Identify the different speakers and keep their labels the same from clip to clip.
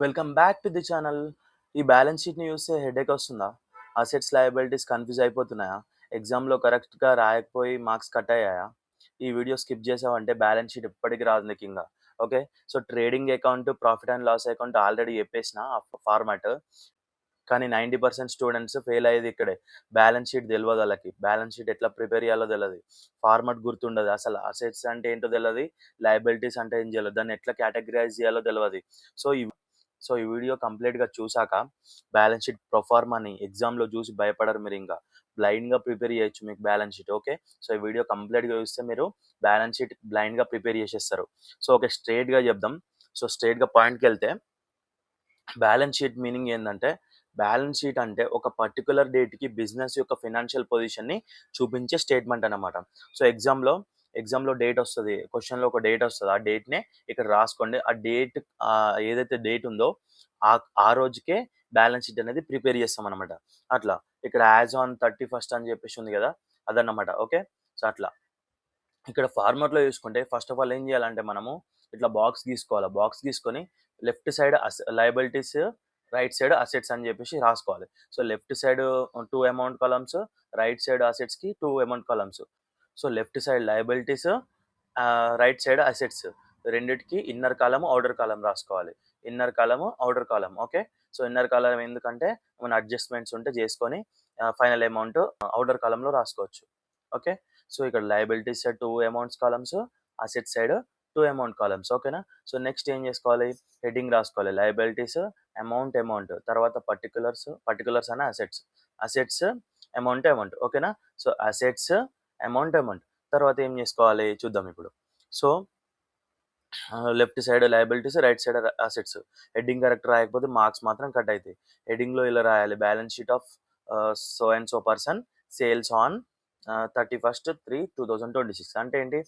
Speaker 1: Welcome back to the channel. ఈ balance షీట్‌ని చూస్తే హెడేక్ వస్తుందా? అసెట్స్, లయబిలిటీస్ కన్‌ఫ్యూజ్ అయిపోతున్నాయా? ఎగ్జామ్‌లో కరెక్ట్‌గా రాయకపోయి మార్క్స్ కట్ అయ్యాయా? ఈ వీడియో స్కిప్ చేసావంటే బ్యాలెన్స్ షీట్ ఎప్పటికి రాదు నీకింక. Okay. So, trading account, profit and loss account already చెప్పేసిన ఆ ఫార్మాట్. కానీ 90% స్టూడెంట్స్ ఫెయిల్ అయ్యేది ఇక్కడే. బ్యాలెన్స్ షీట్ తెలవదు ఆళ్ళకి. బ్యాలెన్స్ షీట్ ఎట్లా ప్రిపేర్ చేయాలో తెలవదు. ఫార్మాట్ గుర్తుండదు. అసలు అసెట్స్ అంటే ఏంటో తెలవదు. లయబిలిటీస్ అంటే ఏం చేయాలో, దాన్ని ఎట్లా కేటగరైజ్ చేయాలో తెలవదు. సో, ఈ వీడియో కంప్లీట్‌గా చూసాక బ్యాలెన్స్ షీట్ ప్రొఫార్మాని ఎగ్జామ్‌లో చూసి భయపడరు మీరింక. బ్లైండ్‌గా ప్రిపేర్ చేయొచ్చు మీకు బ్యాలెన్స్ షీట్. ఓకే. సో, ఈ వీడియో కంప్లీట్‌గా చూస్తే మీరు బ్యాలెన్స్ షీట్ బ్లైండ్‌గా ప్రిపేర్ చేసేస్తారు. సో, ఓకే, స్ట్రెయిట్‌గా చెప్దాం. సో, స్ట్రెయిట్‌గా పాయింట్‌కెళ్తే బ్యాలెన్స్ షీట్ మీనింగ్ ఏందంటే, బ్యాలెన్స్ షీట్ అంటే ఒక పర్టిక్యులర్ డేట్‌కి బిజినెస్ యొక్క ఫైనాన్షియల్ పొజిషన్‌ని చూపించే స్టేట్‌మెంట్ అన్నమాట. సో, ఎగ్జామ్‌లో డేట్ వస్తది. క్వెషన్‌లో ఒక డేట్ వస్తది. ఆ డేట్‌నే ఇక్కడ రాసుకోండి. ఆ డేట్ ఏదైతే డేట్ ఉందో ఆ రోజుకే బ్యాలెన్స్ షీట్ అనేది ప్రిపేర్ చేస్తామన్నమాట. అట్లా. ఇక్కడ యాస్ ఆన్ 31st అని చెప్పేసి ఉంది కదా! అదన్నమాట. ఓకే. సో, అట్లా. ఇక్కడ ఫార్మాట్‌లో చూసుకుంటే ఫస్ట్ ఆఫ్ ఆల్ ఏం చేయాలంటే మనము ఇట్లా బాక్స్ గీసుకోవాలి. బాక్స్ గీసుకొని left side liabilities, right side assets అని చెప్పేసి రాసుకోవాలి. So, left side 2 amount columns, right side అసెట్స్‌కి 2 amount columns. So, left side liabilities, right side assets రెండిటికి ఇన్నర్ కాలమ్, ఔటర్ కాలమ్ రాసుకోవాలి. Inner column, outer column. Okay. So, inner column ఎందుకంటే ఏమైనా adjustments ఉంటే చేసుకొని ఫైనల్ అమౌంట్ ఔటర్ కాలమ్‌లో రాసుకోవచ్చు. Okay. So, ఇక్కడ liabilities side 2 amounts columns, assets side 2 amount columns. ఓకేనా. సో, నెక్స్ట్ ఏం చేసుకోవాలి? హెడ్డింగ్ రాసుకోవాలి. Liabilities, amount. తర్వాత పర్టిక్యులర్స్ అనే అసెట్స్. Assets, amount. ఓకేనా. So, assets, amount. తర్వాత ఏం చేసుకోవాలి చూద్దాం ఇప్పుడు. So, left side liabilities, right side assets. Heading correct రాయకపోతే మార్క్స్ మాత్రం కట్ అయితాయి. హెడ్డింగ్‌లో ఇలా రాయాలి. Balance sheet of so and so person sales on 31/3/2026 అంటే ఏంటి?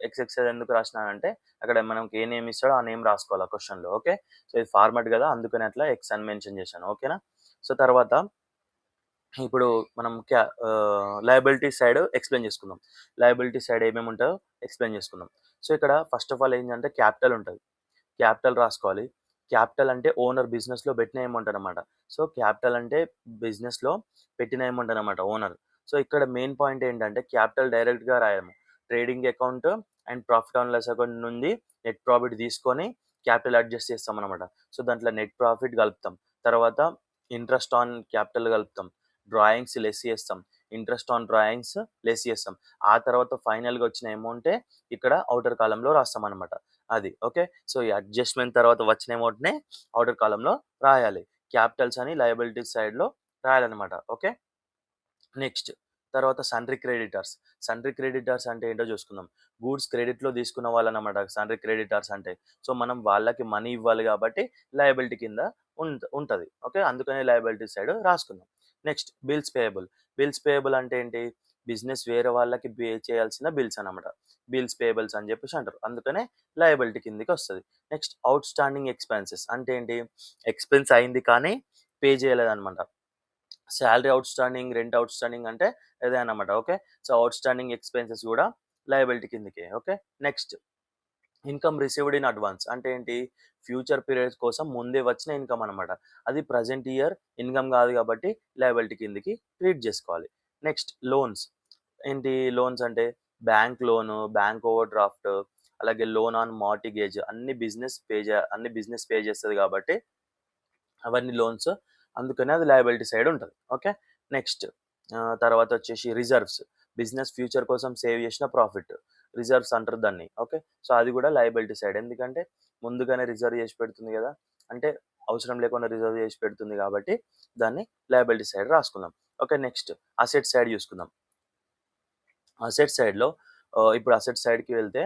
Speaker 1: ఎక్స్ఎక్స్ఎల్ ఎందుకు రాసినానంటే అక్కడ మనకి ఏ నేమ్ ఇస్తాడో ఆ నేమ్ రాసుకోవాలి ఆ క్వెషన్‌లో. ఓకే. సో, ఇది ఫార్మాట్ కదా! అందుకని అట్లా ఎక్స్ అని మెన్షన్ చేశాను. ఓకేనా. సో, తర్వాత ఇప్పుడు మనం లయబిలిటీ సైడ్ ఎక్స్‌ప్లెయిన్ చేసుకుందాం. లయబిలిటీ సైడ్ ఏమేమి ఉంటాయో ఎక్స్‌ప్లెయిన్ చేసుకుందాం. సో, ఇక్కడ ఫస్ట్ ఆఫ్ ఆల్ ఏంటంటే క్యాపిటల్ ఉంటది. క్యాపిటల్ రాసుకోవాలి. క్యాపిటల్ అంటే ఓనర్ బిజినెస్‌లో పెట్టిన అమౌంట్ అన్నమాట. సో, క్యాపిటల్ అంటే బిజినెస్‌లో పెట్టిన అమౌంట్ అన్నమాట ఓనర్. సో, ఇక్కడ మెయిన్ పాయింట్ ఏంటంటే క్యాపిటల్ డైరెక్ట్‌గా రాయము. Trading account and profit and loss account నుండి నెట్ ప్రాఫిట్ తీసుకొని క్యాపిటల్ అడ్జస్ట్ చేస్తామన్నమాట. సో, దాంట్లో నెట్ ప్రాఫిట్ కలుపుతాం. తర్వాత ఇంట్రెస్ట్ ఆన్ క్యాపిటల్ కలుపుతాం. డ్రాయింగ్స్ లెస్ చేస్తాం. ఇంట్రెస్ట్ ఆన్ డ్రాయింగ్స్ లెస్ చేస్తాం. ఆ తర్వాత ఫైనల్‌గా వచ్చిన అమౌంటే ఇక్కడ ఔటర్ కాలమ్‌లో రాస్తామన్నమాట. అది. ఓకే. సో, ఈ అడ్జస్ట్‌మెంట్ తర్వాత వచ్చిన అమౌంట్‌నే ఔటర్ కాలమ్‌లో రాయాలి. క్యాపిటల్స్ అని లయబిలిటీస్ సైడ్‌లో రాయాలన్నమాట. ఓకే. నెక్స్ట్ తర్వాత సన్‌డ్రీ క్రెడిటర్స్. సన్‌డ్రీ క్రెడిటర్స్ అంటే ఏంటో చూసుకుందాం. గూడ్స్ క్రెడిట్‌లో తీసుకున్న వాళ్ళనమాట సన్‌డ్రీ క్రెడిటర్స్ అంటే. సో, మనం వాళ్ళకి మనీ ఇవ్వాలి కాబట్టి లయబిలిటీ కింద ఉంటది. ఓకే. అందుకని లయబిలిటీ సైడ్ రాసుకుందాం. Next bills payable. Bills payable అంటే ఏంటి? బిజినెస్ వేరే వాళ్ళకి పే చేయాల్సిన బిల్స్ అన్నమాట. బిల్స్ పేయబుల్స్ అని చెప్పేసి అంటారు. అందుకనే లయబిలిటీ కిందకి వస్తది. నెక్స్ట్ ఔట్ స్టాండింగ్ ఎక్స్‌పెన్సెస్ అంటే ఏంటి? ఎక్స్‌పెన్స్ అయింది కానీ పే చేయలేదన్నమాట. సాలరీ ఔట్‌స్టాండింగ్, రెంట్ ఔట్‌స్టాండింగ్ అంటే ఇదే అన్నమాట. ఓకే. సో, ఔట్‌స్టాండింగ్ ఎక్స్‌పెన్సెస్ గూడా లయబిలిటీ కిందకే. Okay. Next income received in advance అంటే ఏంటి? ఫ్యూచర్ పీరియడ్స్ కోసం ముందే వచ్చిన ఇన్‌కమ్ అన్నమాట. అది ప్రెజెంట్ ఇయర్ ఇన్‌కమ్ కాదు కాబట్టి లయబిలిటీ కిందకి ట్రీట్ చేసుకోవాలి. Next loans. ఏంటి లోన్స్ అంటే bank loan, bank over draft, అలాగే లోన్ ఆన్ మార్టిగేజ్ అన్ని బిజినెస్ పే చేస్తది కాబట్టి అవన్నీ లోన్స్. అందుకనే అది లయబిలిటీ సైడ్ ఉంటది. ఓకే. నెక్స్ట్ తర్వాత వచ్చేసి రిజర్వ్స్. బిజినెస్ ఫ్యూచర్ కోసం సేవ్ చేసిన ప్రాఫిట్. రిజర్వ్స్ అంటారు దాన్ని. ఓకే. సో, అది కూడా లయబిలిటీ సైడ్. ఎందుకంటే ముందుగానే రిజర్వ్ చేసి పెడుతుంది కదా! అంటే అవసరం లేకుండా రిజర్వ్ చేసి పెడుతుంది కాబట్టి దాన్ని లయబిలిటీ సైడ్ రాసుకుందాం. ఓకే. నెక్స్ట్ అసెట్ సైడ్ చూసుకుందాం. అసెట్ సైడ్‌లో ఇప్పుడు అసెట్ సైడ్‌కి వెళ్తే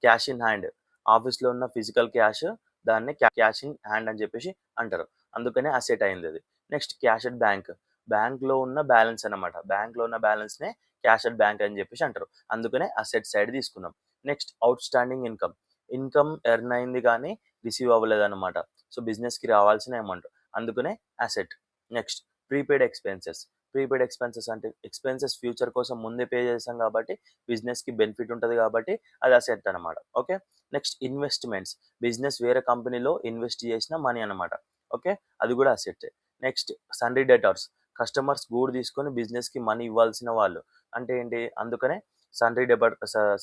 Speaker 1: క్యాష్ ఇన్ హ్యాండ్. ఆఫీస్‌లో ఉన్న ఫిజికల్ క్యాష్ దాన్ని క్యాష్ ఇన్ హ్యాండ్ అని చెప్పేసి అంటారు. అందుకనే అసెట్ అయిందది. Next cash at bank. బ్యాంక్‌లో ఉన్న బ్యాలెన్స్ అన్నమాట. బ్యాంక్‌లో ఉన్న బ్యాలెన్స్‌నే క్యాష్ అట్ బ్యాంక్ అని చెప్పేసి అంటారు. అందుకనే అసెట్ సైడ్ తీసుకున్నాం. Next outstanding income. Income earn అయింది కానీ రిసీవ్ అవ్వలేదన్నమాట. సో, బిజినెస్‌కి రావాల్సిన అమౌంట్. అందుకనే asset. Next prepaid expenses. Prepaid expenses అంటే ఎక్స్‌పెన్సెస్ ఫ్యూచర్ కోసం ముందే పే చేసాం కాబట్టి బిజినెస్‌కి బెనిఫిట్ ఉంటది కాబట్టి అది అసెట్ అన్నమాట. ఓకే. నెక్స్ట్ ఇన్వెస్ట్మెంట్స్, బిజినెస్ వేరే కంపెనీలో ఇన్వెస్ట్ చేసిన మనీ అనమాట. ఓకే, అది కూడా అసెట్సే. నెక్స్ట్ సన్రీ డెటార్స్, కస్టమర్స్ గూడ్ తీసుకొని బిజినెస్కి మనీ ఇవ్వాల్సిన వాళ్ళు. అంటే ఏంటి, అందుకనే సన్రీ డెబర్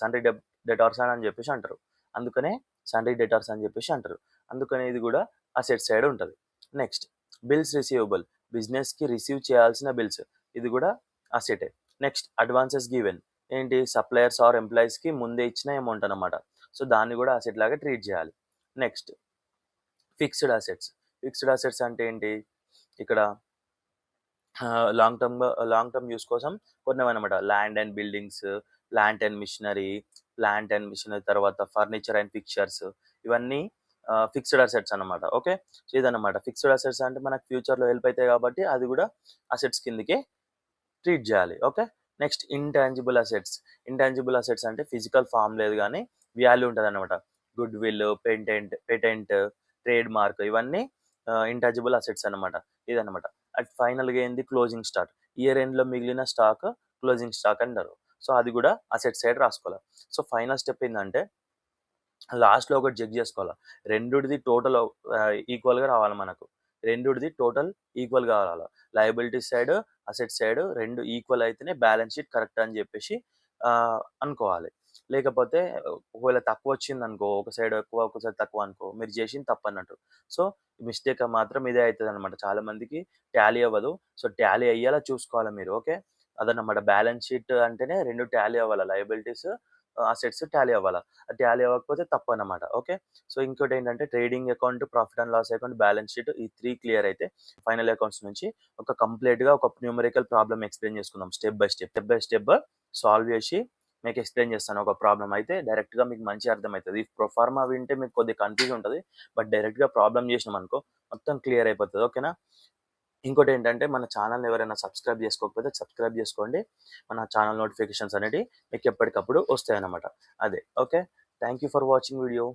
Speaker 1: సన్రీ డెటార్స్ అని చెప్పేసి అంటారు. అందుకనే సన్రీ డెటార్స్ అని చెప్పేసి అంటారు. అందుకనే ఇది కూడా అసెట్ సైడ్ ఉంటుంది. నెక్స్ట్ బిల్స్ రిసీవబుల్, బిజినెస్కి రిసీవ్ చేయాల్సిన బిల్స్, ఇది కూడా అసెటే. నెక్స్ట్ అడ్వాన్సెస్ గివెన్, ఏంటి సప్లయర్స్ ఆర్ ఎంప్లాయీస్కి ముందే ఇచ్చిన అమౌంట్ అనమాట. సో దాన్ని కూడా అసెట్ లాగా ట్రీట్ చేయాలి. Next fixed assets. Fixed assets అంటే ఏంటి, ఇక్కడ లాంగ్ టర్మ్ యూస్ కోసం కొన్నవన్నమాట. Land and buildings, plant and machinery, తర్వాత ఫర్నిచర్ అండ్ పిక్చర్స్, ఇవన్నీ ఫిక్స్డ్ అసెట్స్ అనమాట. ఓకే, సో ఇదన్నమాట ఫిక్స్డ్ అసెట్స్. అంటే మనకు ఫ్యూచర్లో హెల్ప్ అవుతాయి కాబట్టి అది కూడా అసెట్స్ కిందకే ట్రీట్ చేయాలి. Okay, next intangible assets. Intangible assets అంటే ఫిజికల్ ఫామ్ లేదు కానీ వాల్యూ ఉంటుంది అనమాట. Good will, patent, trade mark, ఇవన్నీ ఇంటాంజిబుల్ అసెట్స్ అనమాట. ఇదనమాట. అట్ ఫైనల్గా ఏంది, క్లోజింగ్ స్టాక్. ఇయర్ ఎండ్లో మిగిలిన స్టాక్ క్లోజింగ్ స్టాక్ అంటారు. సో అది కూడా అసెట్ సైడ్ రాసుకోవాలి. సో ఫైనల్ స్టెప్ ఏంటంటే లాస్ట్‌లో ఒకటి చెక్ చేసుకోవాలా. రెండిటిది టోటల్ ఈక్వల్‌గా రావాలి మనకు. రెండిటిది టోటల్ ఈక్వల్‌గా రావాలా. Liabilities side, asset side 2 equal అయితేనే బ్యాలెన్స్ షీట్ కరెక్ట్ అని చెప్పేసి అనుకోవాలి. లేకపోతే ఒకవేళ తక్కువొచ్చిందనుకో, ఒక సైడ్ ఎక్కువ, ఒక సైడ్ తక్కువ అనుకో, మీరు చేసింది తప్పన్నట్టు. సో మిస్టేక్ మాత్రం ఇదే అయితదనమాట. చాలా మందికి టాలీ అవ్వదు. సో టాలీ అయ్యేలా చూసుకోవాలి మీరు. ఓకే, అదన్నమాట. బ్యాలెన్స్ షీట్ అంటేనే 2 టాలీ అవ్వాలా. లయబిలిటీస్, అసెట్స్ టాలీ అవ్వాలా. టాలీ అవ్వకపోతే తప్పన్నమాట. ఓకే, సో ఇంకోటేంటంటే trading account, profit and loss account, balance sheet, ఈ 3 క్లియర్ అయితే ఫైనల్ అకౌంట్స్ నుంచి కంప్లీట్‌గా ఒక న్యూమరికల్ ప్రాబ్లమ్ ఎక్స్‌ప్లెయిన్ చేసుకుందాం. స్టెప్ బై స్టెప్ సాల్వ్ చేసి మీకు ఎక్స్‌ప్లెయిన్ చేస్తాను. ఒక ప్రాబ్లమ్ అయితే డైరెక్ట్‌గా మీకు మంచిగా అర్థమైతది. ఈ ప్రొఫార్మా వింటే మీకు కొద్దిగా కన్‌ఫ్యూజ్ ఉంటది. బట్ డైరెక్ట్‌గా ప్రాబ్లమ్ చేసినామనుకో మొత్తం క్లియర్ అయిపోతది. ఓకేనా. ఇంకోటేంటంటే మన ఛానల్‌ని ఎవరైనా సబ్స్క్రైబ్ చేసుకోకపోతే సబ్స్క్రైబ్ చేసుకోండి. మన ఛానల్ నోటిఫికేషన్స్ అనేటివి మీకు ఎప్పటికప్పుడు వస్తాయన్నమాట. అదే. Okay. Thank you for watching video.